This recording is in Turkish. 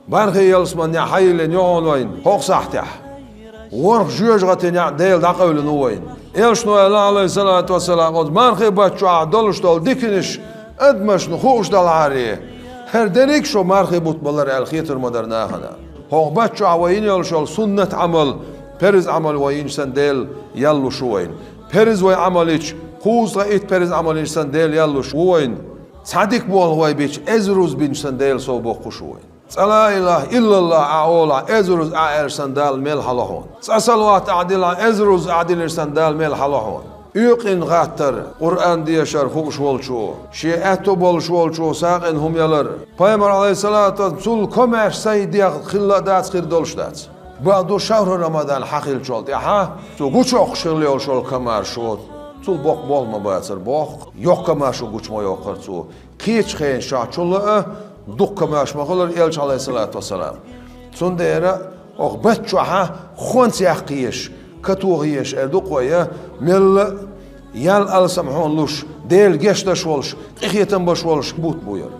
Barxi yalsman ya haylen yoğun oyun. Hoq sahtah. Work jüj gaten ya değil da qavlun oyun. Elşno aleyhissalatu vesselam od marxi baçu doluştol dikiniş edmeşnu xoşdalari. Her derik şu marxi butbalar el khitr moderna hana. Hoq baçu oyun yolşol sünnet amal periz amal oyun sen değil yallu şu oyun. Periz ve amal iç Kuzga it periz amal insan değil yallu şu oyun. Sadik bol vay biç ezruz bin sen değil so boku şu oyun. La ilahe illallah aola ezruz ersan dal mel halahon. Salavat adila ezruz adil ersan dal mel halahon. Yuqin gahtar Kur'an diye şer hukuş bolçu. Şiatu bolçu bolçu saqin hum yalar. Peygamber aleyhissalatu sul komer saydiya khilladat khir dolşdat. Ba'du şahru Ramazan haqil çoldi. Ha, su guçoq şirli şol kamar şot. Sul bok bolma bayasır bok. Yok kamar şu guçma yok qırçu. Kiç xeyn şaçulu duk kamar şmaqlar elç aleyhissalatu vesselam. Son deyra oq batçu ha khons yaqish. Katuğiyeş erdu koya mel yal al samhon luş del geçte şolş qiyetem baş olş but buyur.